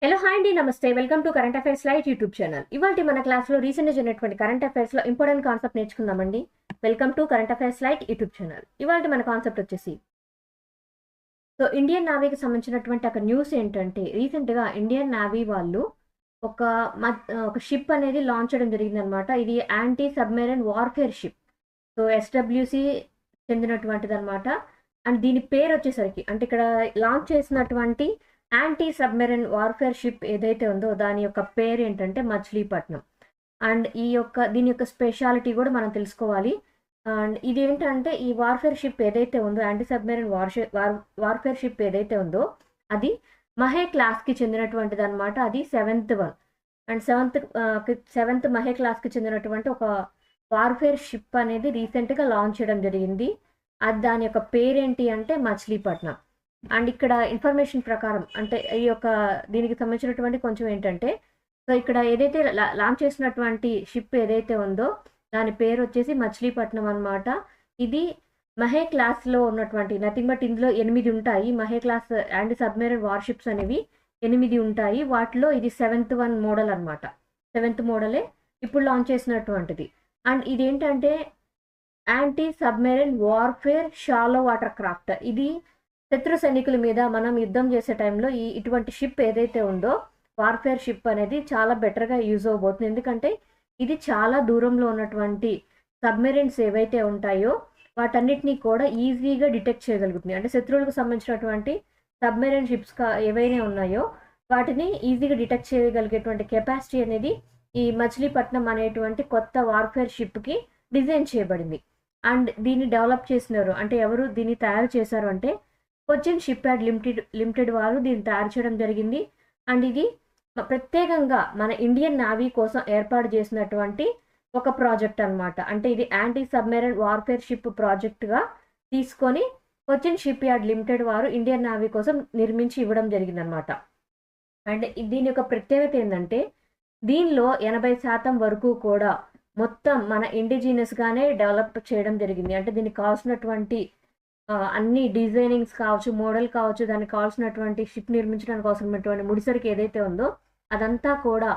Hello hi అండి నమస్తే welcome to current affairs light YouTube channel. ఇవాళ మన క్లాస్లో రీసెంట్గా జరిగినటువంటి కరెంట్ అఫైర్స్లో ఇంపార్టెంట్ కాన్సెప్ట్ నేర్చుకుందామండి. Welcome to current affairs light YouTube channel. ఇవాళ మన కాన్సెప్ట్ వచ్చేసి ఇండియన్ నావీకి సంబంధించినటువంటి ఒక న్యూస్ ఏంటంటే రీసెంట్గా ఇండియన్ నావీ వాళ్ళు ఒక ఒక షిప్ అనేది లాంచ్ చేయడం జరిగిందనమాట. ఇది anti submarine warfare ship. SWC చెందినటువంటిది అనమాట. అండ్ దీని పేరు వచ్చేసరికి అంటే ఇక్కడ లాంచ్ చేసినటువంటి యాంటీ సబ్మెరైన్ వార్ఫేర్ షిప్ ఏదైతే ఉందో దాని యొక్క పేరు ఏంటంటే మచిలీపట్నం. అండ్ దీని యొక్క స్పెషాలిటీ కూడా మనం తెలుసుకోవాలి. అండ్ ఇదేంటంటే ఈ వార్ఫేర్ షిప్ ఏదైతే ఉందో యాంటీ సబ్మెరైన్ వార్ఫేర్ షిప్ ఏదైతే ఉందో అది మహే క్లాస్కి చెందినటువంటిది అనమాట. అది seventh one. And seventh Mahe క్లాస్కి చెందినటువంటి ఒక వార్ఫేర్ షిప్ అనేది రీసెంట్గా లాంచ్ చేయడం జరిగింది. అది దాని యొక్క పేరేంటి అంటే మచిలీపట్నం. అండ్ ఇక్కడ ఇన్ఫర్మేషన్ ప్రకారం అంటే దీనికి సంబంధించినటువంటి కొంచెం ఏంటంటే ఇక్కడ ఏదైతే లాంచ్ చేసినటువంటి షిప్ ఏదైతే ఉందో దాని పేరు వచ్చేసి మచిలీపట్నం అనమాట. ఇది మహే క్లాస్లో ఉన్నటువంటి నథింగ్ బట్ ఇందులో 8 ఉంటాయి. Mahe class anti submarine warships అనేవి 8 ఉంటాయి. వాటిలో ఇది 7th వన్ మోడల్ అనమాట. 7th మోడలే ఇప్పుడు లాంచ్ చేసినటువంటిది. అండ్ ఇదేంటంటే anti submarine warfare shallow water craft. ఇది శత్రు సైనికుల మీద మనం యుద్ధం చేసే టైంలో ఇటువంటి షిప్ ఏదైతే ఉందో వార్ఫేర్ షిప్ అనేది చాలా బెటర్గా యూజ్ అవ్వబోతుంది. ఎందుకంటే ఇది చాలా దూరంలో ఉన్నటువంటి సబ్మెరైన్స్ ఏవైతే ఉంటాయో వాటన్నిటినీ కూడా ఈజీగా డిటెక్ట్ చేయగలుగుతుంది. అంటే శత్రువులకు సంబంధించినటువంటి సబ్మెరైన్ షిప్స్ ఏవైనా ఉన్నాయో వాటిని ఈజీగా డిటెక్ట్ చేయగలిగేటువంటి కెపాసిటీ అనేది ఈ మచిలీపట్నం అనేటువంటి కొత్త వార్ఫేర్ షిప్కి డిజైన్ చేయబడింది. అండ్ దీన్ని డెవలప్ చేసినారు అంటే ఎవరు దీన్ని తయారు చేశారు అంటే కొచ్చిన్ షిప్ యార్డ్ లిమిటెడ్ వాళ్ళు దీన్ని తయారు చేయడం జరిగింది. అండ్ ఇది ప్రత్యేకంగా మన ఇండియన్ నావీ కోసం ఏర్పాటు చేసినటువంటి ఒక ప్రాజెక్ట్ అనమాట. అంటే ఇది యాంటీ సబ్మెరైన్ వార్ఫేర్ షిప్ ప్రాజెక్ట్గా తీసుకొని కొచ్చిన్ షిప్ యార్డ్ లిమిటెడ్ వారు ఇండియన్ నావీ కోసం నిర్మించి ఇవ్వడం జరిగిందనమాట. అండ్ దీని యొక్క ప్రత్యేకత ఏంటంటే దీనిలో 80% వరకు కూడా మొత్తం మన ఇండిజినియస్గానే డెవలప్ చేయడం జరిగింది. అంటే దీనికి కావాల్సినటువంటి అన్ని డిజైనింగ్స్ కావచ్చు, మోడల్ కావచ్చు, దానికి కావాల్సినటువంటి షిప్ నిర్మించడానికి అవసరమైనటువంటి ముడిసరికి ఏదైతే ఉందో అదంతా కూడా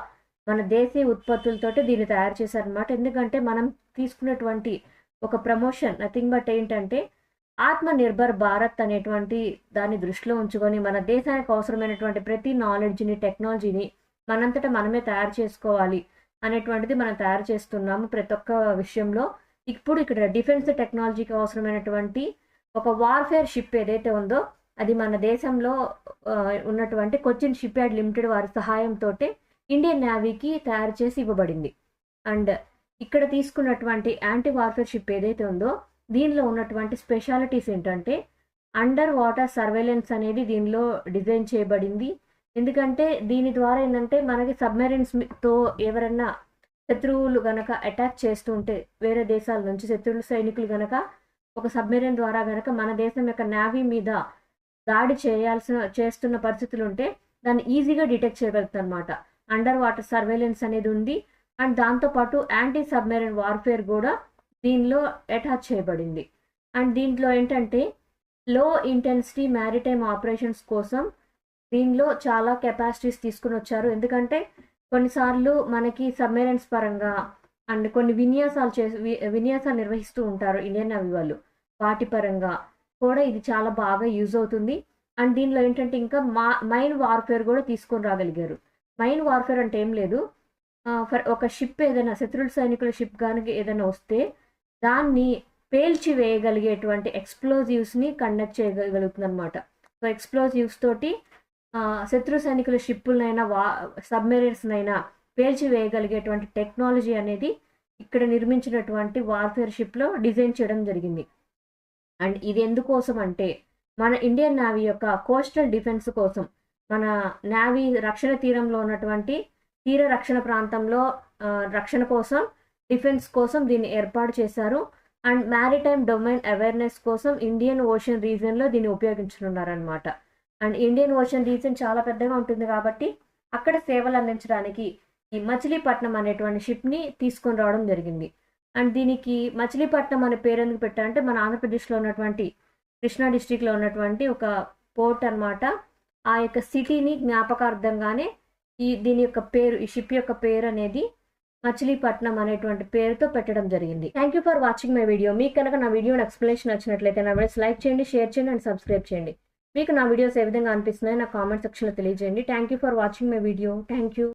మన దేశీయ ఉత్పత్తులతోటి దీన్ని తయారు చేశారనమాట. ఎందుకంటే మనం తీసుకున్నటువంటి ఒక ప్రమోషన్ నథింగ్ బట్ ఏంటంటే ఆత్మ నిర్భర్ భారత్ అనేటువంటి దాన్ని దృష్టిలో ఉంచుకొని మన దేశానికి అవసరమైనటువంటి ప్రతి నాలెడ్జ్ని, టెక్నాలజీని మనంతటా మనమే తయారు చేసుకోవాలి అనేటువంటిది మనం తయారు చేస్తున్నాము ప్రతి ఒక్క విషయంలో. ఇప్పుడు ఇక్కడ డిఫెన్స్ టెక్నాలజీకి అవసరమైనటువంటి ఒక వార్ఫేర్ షిప్ ఏదైతే ఉందో అది మన దేశంలో ఉన్నటువంటి కొచ్చిన్ షిప్ యార్డ్ లిమిటెడ్ వారి సహాయంతో ఇండియన్ నేవీకి తయారు చేసి ఇవ్వబడింది. అండ్ ఇక్కడ తీసుకున్నటువంటి యాంటీ వార్ఫేర్ షిప్ ఏదైతే ఉందో దీనిలో ఉన్నటువంటి స్పెషాలిటీస్ ఏంటంటే అండర్ వాటర్ సర్వేలెన్స్ అనేది దీనిలో డిజైన్ చేయబడింది. ఎందుకంటే దీని ద్వారా ఏంటంటే మనకి సబ్మెరైన్స్తో ఎవరైనా శత్రువులు గనక అటాక్ చేస్తుంటే వేరే దేశాల నుంచి శత్రువులు సైనికులు గనక ఒక సబ్మెరైన్ ద్వారా గనక మన దేశం యొక్క నేవీ మీద దాడి చేస్తున్న పరిస్థితులు ఉంటే దాన్ని ఈజీగా డిటెక్ట్ చేయగలుగుతుంది అనమాట. అండర్ వాటర్ సర్వేలెన్స్ అనేది ఉంది. అండ్ దాంతోపాటు యాంటీ సబ్మెరైన్ వార్ఫేర్ కూడా దీనిలో అటాచ్ చేయబడింది. అండ్ దీంట్లో ఏంటంటే లో ఇంటెన్సిటీ మ్యారిటైమ్ ఆపరేషన్స్ కోసం దీనిలో చాలా కెపాసిటీస్ తీసుకుని వచ్చారు. ఎందుకంటే కొన్నిసార్లు మనకి సబ్మెరైన్స్ పరంగా అండ్ కొన్ని విన్యాసాలు నిర్వహిస్తూ ఉంటారు ఇండియన్ నేవీ వాళ్ళు. వాటి పరంగా కూడా ఇది చాలా బాగా యూజ్ అవుతుంది. అండ్ దీనిలో ఏంటంటే ఇంకా మైన్ వార్ఫేర్ కూడా తీసుకొని రాగలిగారు. మైన్ వార్ఫేర్ అంటే ఏం లేదు, ఒక షిప్ ఏదైనా శత్రువుల సైనికుల షిప్ కానీ ఏదైనా వస్తే దాన్ని పేల్చి వేయగలిగేటువంటి ఎక్స్ప్లోజివ్స్ని కండక్ట్ చేయగలుగుతుంది అనమాట. ఎక్స్ప్లోజివ్స్ తోటి శత్రు సైనికుల షిప్పులనైనా సబ్మెరైన్స్నైనా పేల్చి వేయగలిగేటువంటి టెక్నాలజీ అనేది ఇక్కడ నిర్మించినటువంటి వార్ఫేర్ షిప్లో డిజైన్ చేయడం జరిగింది. అండ్ ఇది ఎందుకోసం అంటే మన ఇండియన్ నేవీ యొక్క కోస్టల్ డిఫెన్స్ కోసం, మన నేవీ రక్షణ తీరంలో ఉన్నటువంటి తీర రక్షణ ప్రాంతంలో రక్షణ కోసం, డిఫెన్స్ కోసం దీన్ని ఏర్పాటు చేశారు. అండ్ మ్యారిటైమ్ డొమైన్ అవేర్నెస్ కోసం ఇండియన్ ఓషన్ రీజియన్లో దీన్ని ఉపయోగించనున్నారనమాట. అండ్ ఇండియన్ ఓషన్ రీజియన్ చాలా పెద్దగా ఉంటుంది కాబట్టి అక్కడ సేవలు అందించడానికి ఈ మచిలీపట్నం అనేటువంటి షిప్ని తీసుకొని రావడం జరిగింది. అండ్ దీనికి మచిలీపట్నం అనే పేరు ఎందుకు పెట్టారంటే మన ఆంధ్రప్రదేశ్లో ఉన్నటువంటి కృష్ణా డిస్టిక్లో ఉన్నటువంటి ఒక పోర్ట్ అనమాట. ఆ యొక్క సిటీని జ్ఞాపకార్థంగానే దీని యొక్క పేరు, ఈ షిప్ యొక్క పేరు అనేది మచిలీపట్నం అనేటువంటి పేరుతో పెట్టడం జరిగింది. Thank you for watching my video. మీకు కనుక నా వీడియో ఎక్స్ప్లెనేషన్ నచ్చినట్లయితే నా వీడియోస్ లైక్ చేయండి, షేర్ చేయండి అండ్ సబ్స్క్రైబ్ చేయండి. మీకు నా వీడియోస్ ఏ విధంగా అనిపిస్తున్నాయో నా కామెంట్ సెక్షన్లో తెలియజేయండి. Thank you for watching my video. Thank you.